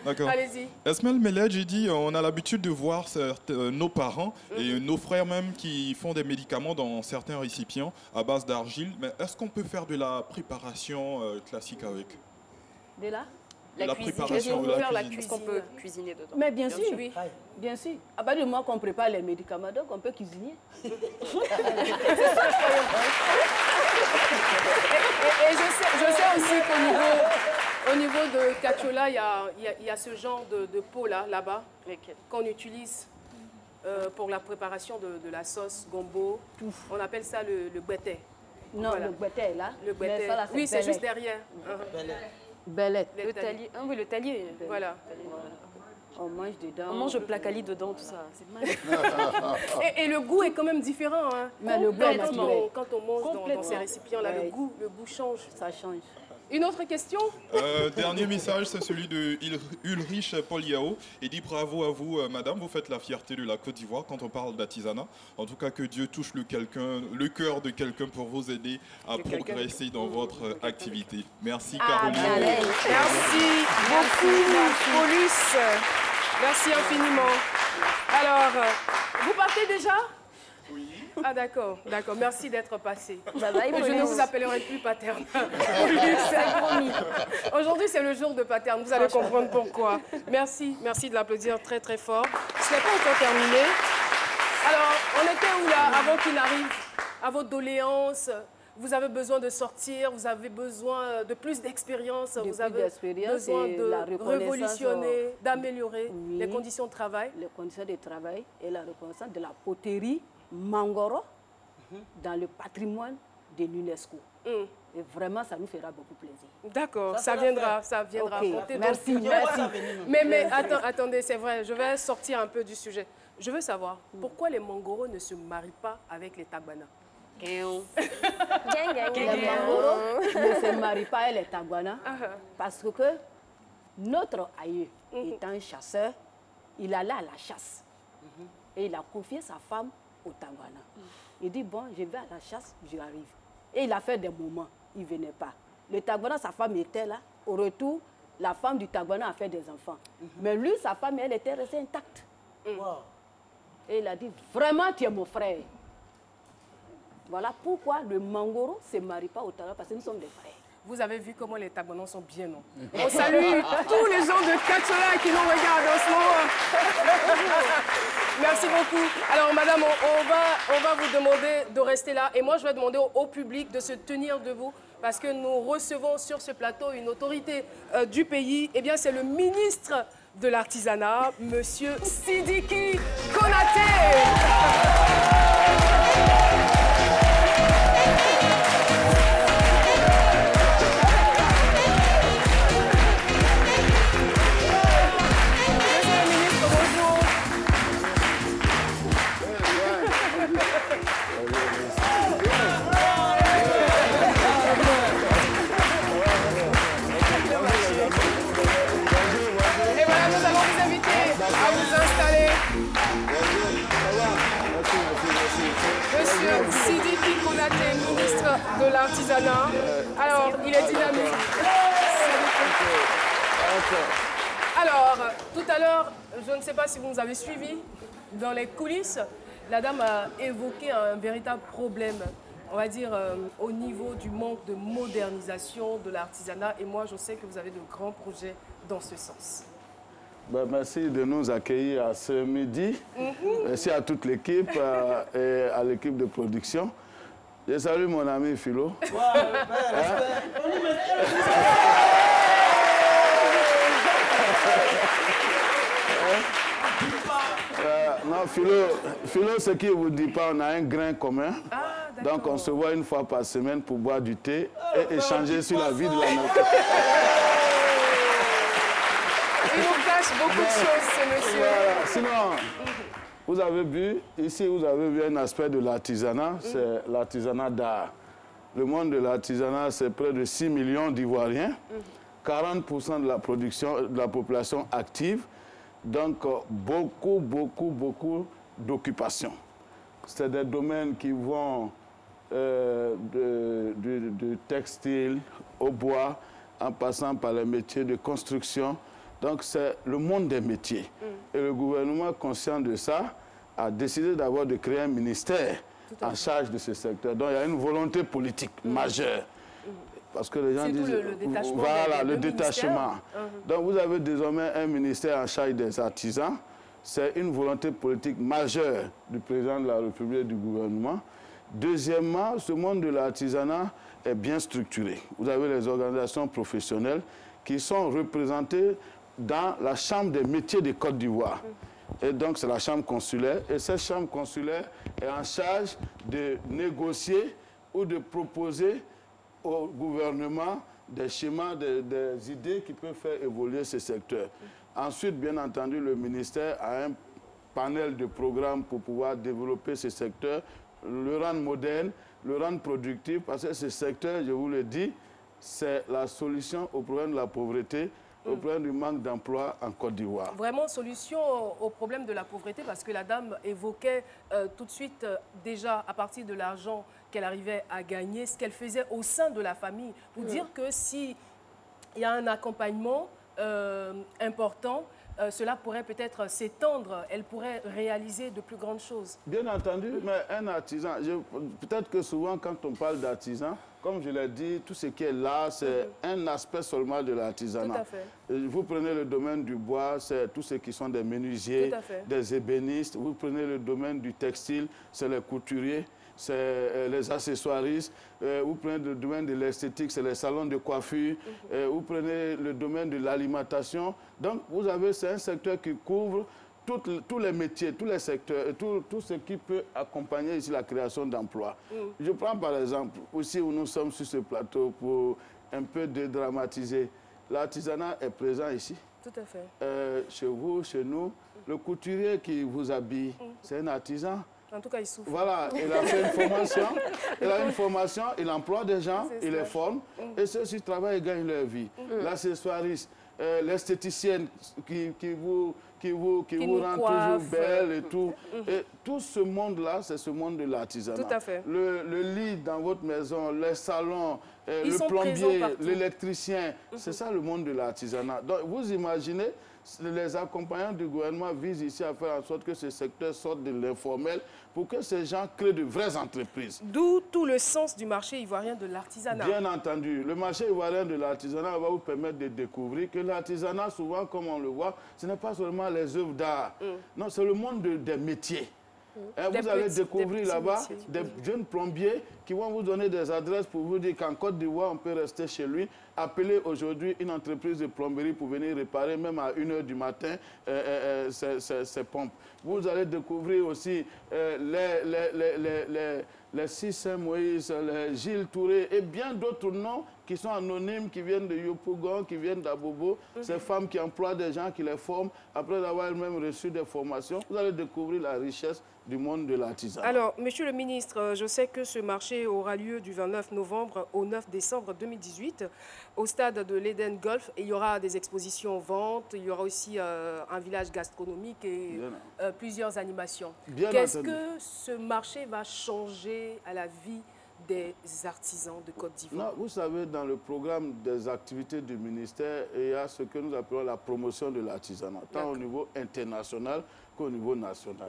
D'accord. Allez-y. Esmel Meledji dit on a l'habitude de voir nos parents et nos frères même qui font des médicaments dans certains récipients à base d'argile. Mais est-ce qu'on peut faire de la préparation classique avec? De là la préparation de la cuisine. Est-ce qu'on peut cuisiner dedans? Mais bien sûr, oui. Bien sûr. À partir du moment qu'on prépare les médicaments, donc on peut cuisiner. Et je sais aussi qu'au niveau de Katiola, il y a ce genre de pot là-bas, qu'on utilise pour la préparation de la sauce gombo. On appelle ça le gbete. Non, voilà. Le gbete est là. Le gbete. Oui, c'est juste derrière. Belette. Le talier. Ah oui, le talier. Voilà. On mange dedans. On mange le placali dedans, tout ça. C'est mal. Et le goût est quand même différent. Hein. Mais le goût est naturel. Quand on mange dans ces récipients-là, le goût change. Ça change. Une autre question? Dernier message, c'est celui de Ulrich Poliao. Il dit bravo à vous, madame, vous faites la fierté de la Côte d'Ivoire quand on parle d'artisanat. En tout cas, que Dieu touche le cœur de quelqu'un pour vous aider à progresser dans votre activité. Merci, Caroline. Merci beaucoup, Paulus. Merci infiniment. Alors, vous partez déjà? Oui. Ah d'accord. Merci d'être passé. Bye bye, je ne vous appellerai plus Paterne. C'est promis. Aujourd'hui, c'est le jour de Paterne. Vous allez comprendre pourquoi. Merci de l'applaudir très très fort. Ce n'est pas encore terminé. Alors, on était où là avant qu'il arrive? À vos doléances, vous avez besoin de sortir, vous avez besoin de plus d'expérience, vous avez besoin de révolutionner, d'améliorer les conditions de travail. Les conditions de travail et la reconnaissance de la poterie Mangoro dans le patrimoine de l'UNESCO. Et vraiment, ça nous fera beaucoup plaisir. D'accord, ça viendra. Okay. Merci. Mais attendez, c'est vrai, je vais sortir un peu du sujet. Je veux savoir, pourquoi les Mangoro ne se marient pas avec les Tagbana? Les Mangoro ne se marient pas avec les Tagbana parce que notre aïeux, étant un chasseur, il allait à la chasse. Et il a confié sa femme au Tagbana. Il dit, bon, je vais à la chasse, je arrive. Et il a fait des moments, il ne venait pas. Le Tagbana, sa femme était là. Au retour, la femme du Tagbana a fait des enfants. Mais lui, sa femme, elle était restée intacte. Et il a dit, vraiment, tu es mon frère. Voilà pourquoi le Mangoro ne se marie pas au Tagbana, parce que nous sommes des frères. Vous avez vu comment les Tagbanans sont bien, non? On salue tous les gens de Katiola qui nous regardent en ce moment. Merci beaucoup. Alors, madame, on va vous demander de rester là. Et moi, je vais demander au public de se tenir debout parce que nous recevons sur ce plateau une autorité du pays. Eh bien, c'est le ministre de l'Artisanat, Monsieur Sidiki Konaté. Sidiki Konaté, ministre de l'Artisanat. Alors, il est dynamique. Alors, tout à l'heure, je ne sais pas si vous nous avez suivis, dans les coulisses, la dame a évoqué un véritable problème, on va dire, au niveau du manque de modernisation de l'artisanat. Et moi, je sais que vous avez de grands projets dans ce sens. Merci de nous accueillir à ce midi. Merci à toute l'équipe et à l'équipe de production. Je salue mon ami Philo. Non, Philo, ce qu'il ne vous dit pas, on a un grain commun. Donc on se voit une fois par semaine pour boire du thé et échanger sur la vie de la nature. Il nous cache beaucoup de choses, ce monsieur. Voilà. Sinon, vous avez vu, ici, vous avez vu un aspect de l'artisanat, c'est l'artisanat d'art. Le monde de l'artisanat, c'est près de 6 millions d'Ivoiriens, 40% de la production, de la population active, donc beaucoup d'occupations. C'est des domaines qui vont du textile au bois, en passant par les métiers de construction. Donc c'est le monde des métiers. Et le gouvernement, conscient de ça, a décidé d'abord de créer un ministère en charge de ce secteur. Donc il y a une volonté politique majeure. Parce que les gens disent, voilà, le détachement. Donc vous avez désormais un ministère en charge des artisans. C'est une volonté politique majeure du président de la République et du gouvernement. Deuxièmement, ce monde de l'artisanat est bien structuré. Vous avez les organisations professionnelles qui sont représentées dans la Chambre des métiers de Côte d'Ivoire. Et donc, c'est la Chambre consulaire. Et cette Chambre consulaire est en charge de négocier ou de proposer au gouvernement des schémas, des idées qui peuvent faire évoluer ce secteur. Ensuite, bien entendu, le ministère a un panel de programmes pour pouvoir développer ce secteur, le rendre moderne, le rendre productif, parce que ce secteur, je vous le dis, c'est la solution au problème de la pauvreté, au problème du manque d'emploi en Côte d'Ivoire. Vraiment solution au problème de la pauvreté, parce que la dame évoquait tout de suite, déjà à partir de l'argent qu'elle arrivait à gagner, ce qu'elle faisait au sein de la famille, pour dire que s'il y a un accompagnement important, cela pourrait peut-être s'étendre, elle pourrait réaliser de plus grandes choses. Bien entendu, mais un artisan, peut-être que souvent quand on parle d'artisan, comme je l'ai dit, tout ce qui est là, c'est un aspect seulement de l'artisanat. Vous prenez le domaine du bois, c'est tous ceux qui sont des menuisiers, des ébénistes. Vous prenez le domaine du textile, c'est les couturiers, c'est les accessoiristes. Vous prenez le domaine de l'esthétique, c'est les salons de coiffure. Vous prenez le domaine de l'alimentation. Donc, vous avez, c'est un secteur qui couvre tous les métiers, tous les secteurs, tout ce qui peut accompagner ici la création d'emplois. Je prends par exemple, aussi où nous sommes sur ce plateau pour un peu dédramatiser. L'artisanat est présent ici. Tout à fait. Chez vous, chez nous, le couturier qui vous habille, c'est un artisan. En tout cas, il souffre. Voilà, il a fait une formation, il emploie des gens, il les forme, et ceux-ci travaillent et gagnent leur vie. L'accessoiriste, l'esthéticienne qui vous rend toujours belle et tout. Et tout ce monde-là, c'est ce monde de l'artisanat. Tout à fait. Le lit dans votre maison, les salons, le plombier, l'électricien, c'est ça le monde de l'artisanat. Donc vous imaginez, les accompagnants du gouvernement visent ici à faire en sorte que ce secteur sorte de l'informel pour que ces gens créent de vraies entreprises. D'où tout le sens du marché ivoirien de l'artisanat. Bien entendu. Le marché ivoirien de l'artisanat va vous permettre de découvrir que l'artisanat, souvent, comme on le voit, ce n'est pas seulement les œuvres d'art. Non, c'est le monde des métiers. Vous allez découvrir là-bas des jeunes plombiers qui vont vous donner des adresses pour vous dire qu'en Côte d'Ivoire, on peut rester chez lui. Appelez aujourd'hui une entreprise de plomberie pour venir réparer, même à 1 h du matin, ces pompes. Vous allez découvrir aussi les Sissin Moïse, les Gilles Touré et bien d'autres noms qui sont anonymes, qui viennent de Yopougon, qui viennent d'Abobo. Ces femmes qui emploient des gens, qui les forment, après avoir elles-mêmes reçu des formations. Vous allez découvrir la richesse du monde de l'artisanat. Alors, Monsieur le ministre, je sais que ce marché aura lieu du 29 novembre au 9 décembre 2018 au stade de l'Eden Golf. Il y aura des expositions ventes, il y aura aussi un village gastronomique et plusieurs animations. Qu'est-ce que ce marché va changer à la vie des artisans de Côte d'Ivoire? Vous savez, dans le programme des activités du ministère, il y a ce que nous appelons la promotion de l'artisanat, tant au niveau international qu'au niveau national.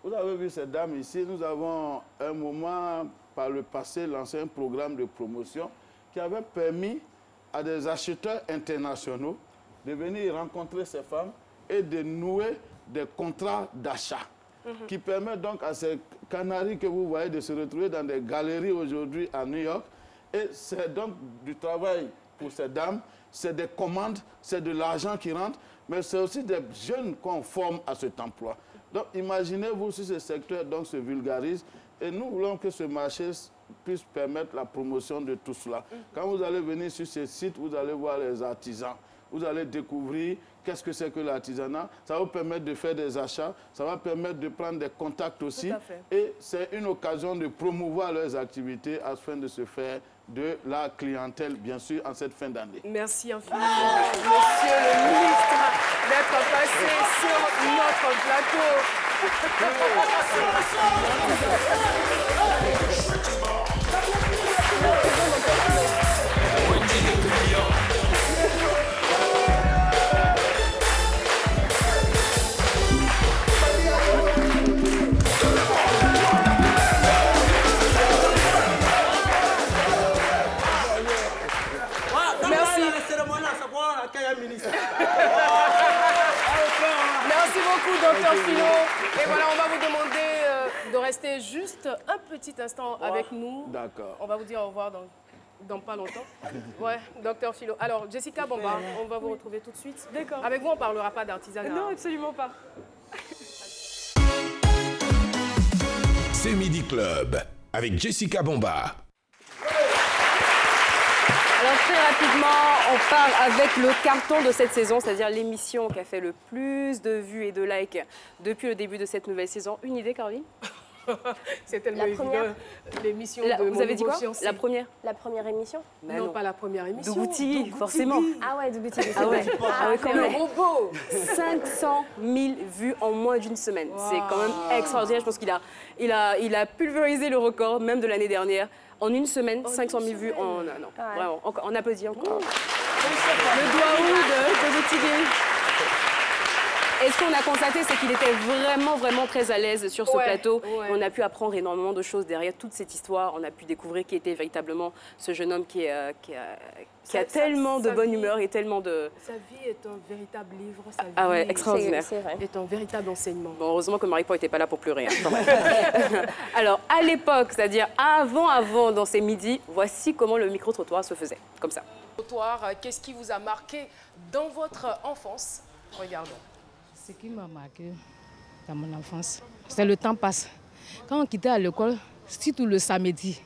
Vous avez vu ces dames ici, nous avons un moment par le passé lancé un programme de promotion qui avait permis à des acheteurs internationaux de venir rencontrer ces femmes et de nouer des contrats d'achat qui permettent donc à ces canaris que vous voyez de se retrouver dans des galeries aujourd'hui à New York. Et c'est donc du travail pour ces dames, c'est des commandes, c'est de l'argent qui rentre, mais c'est aussi des jeunes qu'on forme à cet emploi. Donc imaginez-vous si ce secteur donc, se vulgarise et nous voulons que ce marché puisse permettre la promotion de tout cela. Quand vous allez venir sur ce site, vous allez voir les artisans. Vous allez découvrir qu'est-ce que c'est que l'artisanat. Ça va vous permettre de faire des achats, ça va permettre de prendre des contacts aussi. Et c'est une occasion de promouvoir leurs activités afin de se faire de la clientèle, bien sûr, en cette fin d'année. Merci infiniment, Monsieur le ministre, d'être passé sur notre plateau. Merci beaucoup, Dr Philo. Et voilà, on va vous demander de rester juste un petit instant avec nous. D'accord. On va vous dire au revoir dans pas longtemps. Ouais, Dr Philo. Alors, Jessica Bomba, on va vous retrouver tout de suite. D'accord. Avec vous, on ne parlera pas d'artisanat. Non, absolument pas. C'est Midi Club avec Jessica Bomba. Alors très rapidement, on part avec le carton de cette saison, c'est-à-dire l'émission qui a fait le plus de vues et de likes depuis le début de cette nouvelle saison. Une idée, Caroline? C'est tellement évident. L'émission de Vous avez dit quoi? La première émission? Non, pas la première émission. Dougouti, forcément. Ah ouais, Dougouti. Ah ouais, quand même. Le robot. 500 000 vues en moins d'une semaine. Wow. C'est quand même extraordinaire. Je pense qu'il a pulvérisé le record, même de l'année dernière. En une semaine, 500 000 vues en un an. Ouais. Vraiment, on applaudit encore. Le doigt haut de Dougouti. Et ce qu'on a constaté, c'est qu'il était vraiment très à l'aise sur ce plateau. On a pu apprendre énormément de choses derrière toute cette histoire. On a pu découvrir qui était véritablement ce jeune homme qui a tellement de bonne humeur et tellement de... Sa vie est un véritable livre. Sa vie ah ouais, extraordinaire. Est un véritable enseignement. Bon, heureusement que Marie-Paul n'était pas là pour pleurer. Hein, alors, à l'époque, c'est-à-dire avant, dans ces midis, voici comment le micro-trottoir se faisait, comme ça. Qu'est-ce qui vous a marqué dans votre enfance? Regardons. Ce qui m'a marqué dans mon enfance, c'est le temps passe. Quand on quittait à l'école, surtout le samedi,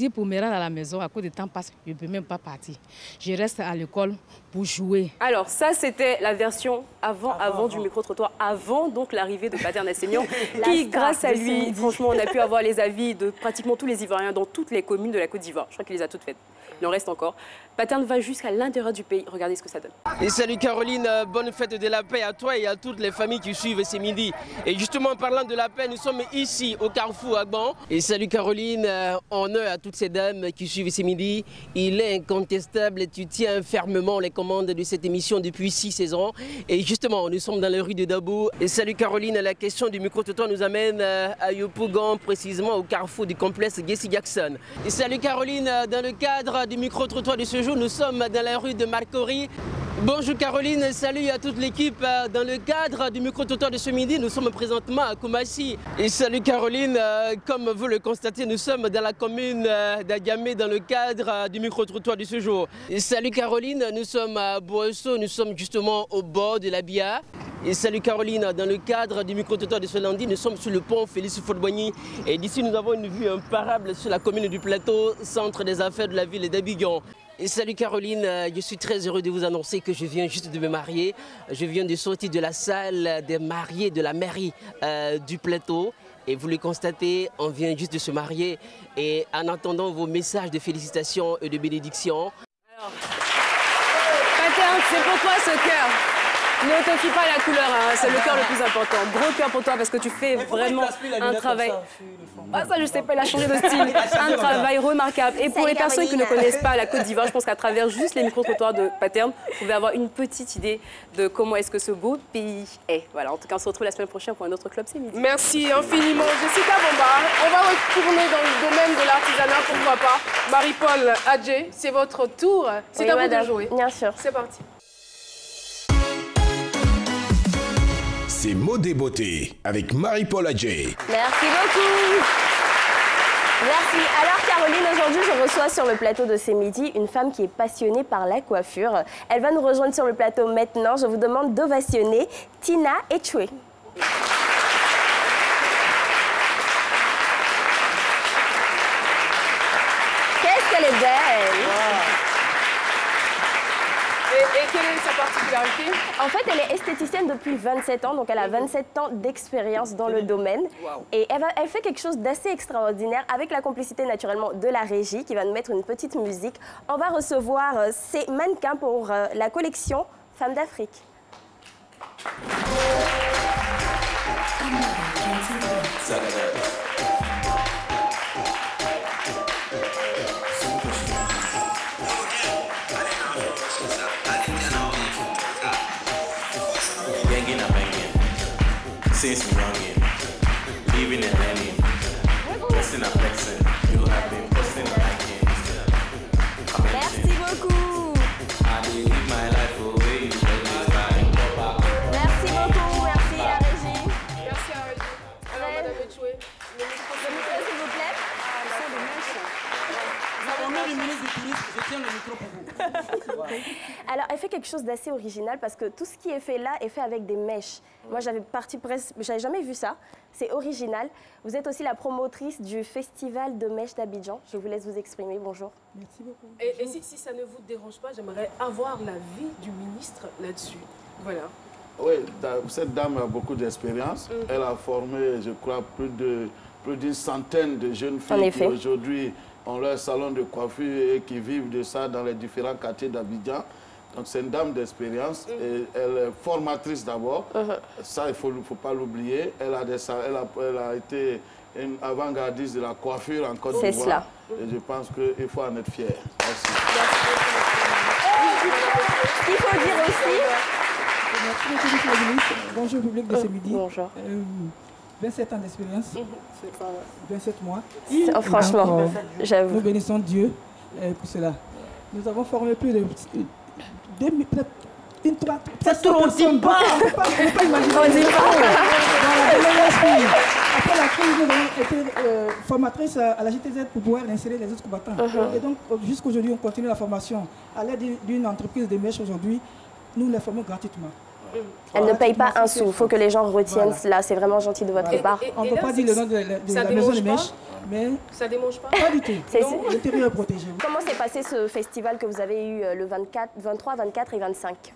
pour me rendre à la maison, à cause du temps passe, je ne peux même pas partir. Je reste à l'école pour jouer. Alors ça, c'était la version avant du micro-trottoir, avant donc l'arrivée de Pater Nascimento, qui, grâce à lui, franchement, on a pu avoir les avis de pratiquement tous les Ivoiriens dans toutes les communes de la Côte d'Ivoire. Je crois qu'il les a toutes faites. Il en reste encore. Pater va jusqu'à l'intérieur du pays. Regardez ce que ça donne. Et salut Caroline, bonne fête de la paix à toi et à toutes les familles qui suivent ces midis. Et justement, en parlant de la paix, nous sommes ici au Carrefour Agban. Et salut Caroline, honneur à toutes ces dames qui suivent ces midis. Il est incontestable, tu tiens fermement les commandes de cette émission depuis 6 saisons. Et justement, nous sommes dans la rue de Dabo. Et salut Caroline, la question du micro-trottoir nous amène à Yopougon, précisément au carrefour du complexe Jesse Jackson. Et salut Caroline, dans le cadre du micro-trottoir de ce jour, nous sommes dans la rue de Marcory. Bonjour Caroline, salut à toute l'équipe. Dans le cadre du micro-trottoir de ce midi, nous sommes présentement à Koumassi. Et salut Caroline, comme vous le constatez, nous sommes dans la commune d'Agamé dans le cadre du micro-trottoir de ce jour. Et salut Caroline, nous sommes à Boisseau, nous sommes justement au bord de la Bia. Et salut Caroline, dans le cadre du micro-trottoir de ce lundi, nous sommes sur le pont Félix Houphouët-Boigny. Et d'ici, nous avons une vue imparable sur la commune du Plateau, centre des affaires de la ville d'Abidjan. Et salut Caroline, je suis très heureux de vous annoncer que je viens juste de me marier. Je viens de sortir de la salle des mariés de la mairie du Plateau. Et vous le constatez, on vient juste de se marier. Et en attendant vos messages de félicitations et de bénédictions. Alors, Pater, c'est pourquoi ce cœur? Ne te fie pas à la couleur, hein. C'est le cœur le plus important. Gros cœur pour toi parce que tu fais vraiment un travail... Ça, je sais pas, il a changé de style. Un travail remarquable. Et pour les personnes qui ne connaissent pas la Côte d'Ivoire, je pense qu'à travers juste les micro-trottoirs de Pater, vous pouvez avoir une petite idée de comment est-ce que ce beau pays est. Voilà, en tout cas, on se retrouve la semaine prochaine pour un autre Club C'est Midi. Merci infiniment, Jessica Bomba. On va retourner dans le domaine de l'artisanat, pourquoi pas. Marie-Paul Adjé, c'est votre tour. C'est à vous de jouer. Bien sûr. C'est parti. C'est Mode et Beauté avec Marie-Paul Adjé. Merci beaucoup. Merci. Alors Caroline, aujourd'hui je reçois sur le plateau de C'est Midi une femme qui est passionnée par la coiffure. Elle va nous rejoindre sur le plateau maintenant. Je vous demande d'ovationner Tina Etchoué. Qu'est-ce qu'elle est belle! Et quelle est sa particularité? En fait, elle est esthéticienne depuis 27 ans, donc elle a 27 ans d'expérience dans le domaine. Wow. Et elle fait quelque chose d'assez extraordinaire avec la complicité naturellement de la régie qui va nous mettre une petite musique. On va recevoir ces mannequins pour la collection Femmes d'Afrique. Since we youngin', living and learning, dressing and flexing, you have been posting and liking. Merci beaucoup. I live my life away, you always buy. Merci beaucoup, merci à Régie. Merci à Régie. Alors, Madame Etchoué, le micro, s'il vous plaît. Au nom du ministre du Tourisme, je tiens le micro pour vous. Alors, elle fait quelque chose d'assez original parce que tout ce qui est fait là est fait avec des mèches. Moi, j'avais jamais vu ça. C'est original. Vous êtes aussi la promotrice du Festival de mèches d'Abidjan. Je vous laisse vous exprimer. Bonjour. Merci beaucoup. Et si ça ne vous dérange pas, j'aimerais avoir l'avis du ministre là-dessus. Voilà. Oui, cette dame a beaucoup d'expérience. Elle a formé, je crois, plus d'une centaine de jeunes filles qui aujourd'hui ont leur salon de coiffure et qui vivent de ça dans les différents quartiers d'Abidjan. Donc c'est une dame d'expérience et elle est formatrice d'abord. Ça, il ne faut pas l'oublier. Elle a été une avant-gardiste de la coiffure en Côte d'Ivoire. C'est cela. Et je pense qu'il faut en être fier. Merci. Il faut dire aussi... Bonjour public de ce midi. Bonjour. 27 ans d'expérience, c'est pas 27 mois. Franchement, j'avoue. Nous bénissons Dieu pour cela. Nous avons formé plus de c'est trop, on ne dit pas. On ne peut pas imaginer. On dit pas. Après la crise, nous avons été formatrices à la GTZ pour pouvoir insérer les autres combattants. Et donc, jusqu'aujourd'hui, on continue la formation. À l'aide d'une entreprise de mèches aujourd'hui, nous les formons gratuitement. Elle ne paye pas un sou. Il faut que les gens retiennent cela. C'est vraiment gentil de votre part. On ne peut pas dire le nom de la maison de mèches, mais... Ça ne démange pas? Pas du tout. L'intérieur est protégé. Comment s'est passé ce festival que vous avez eu le 23, 24 et 25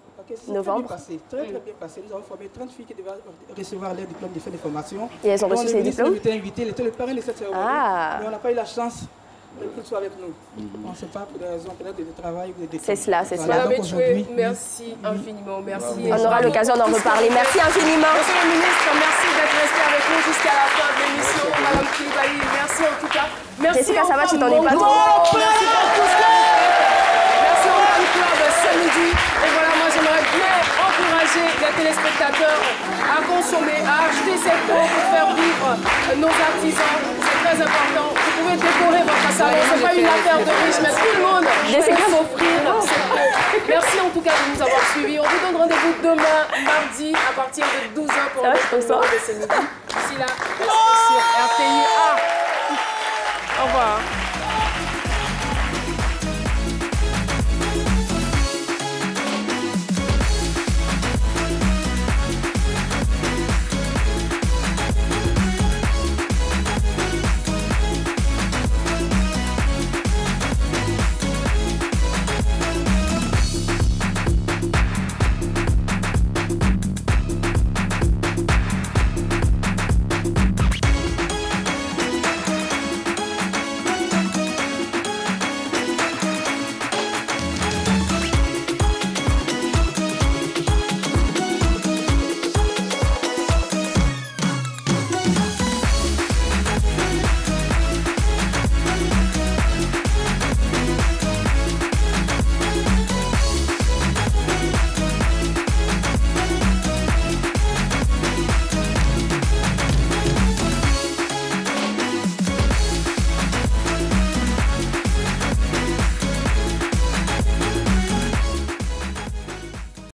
novembre? Très bien passé. Nous avons formé 30 filles qui devaient recevoir leur diplôme de fin de formation. Et elles ont reçu ces diplômes? On était invités, il était le parrain de cette cérémonie, mais on n'a pas eu la chance qu'ils soient avec nous. On ne sait pas pour des raisons peut-être de travail ou de décès. C'est cela, c'est cela. Madame Etchoué, merci infiniment. Merci. On aura l'occasion d'en reparler. Merci infiniment. Monsieur le ministre, merci d'être resté avec nous jusqu'à la fin de l'émission. Madame Koulibaly, merci en tout cas. Merci. Jessica, ça va, tu t'en es pas trop? Merci pour tout ce que vous faites. Merci au Fan Club ce midi. Et voilà, moi j'aimerais bien encourager les téléspectateurs à consommer, à acheter cette peau pour faire vivre nos artisans. C'est très important. Vous pouvez décorer votre salon. Ce n'est pas une affaire de riches, mais tout le monde peut s'offrir cette peau. Merci en tout cas de nous avoir suivis. On vous donne rendez-vous demain, mardi, à partir de 12h pour un autre numéro de ce midi. D'ici là,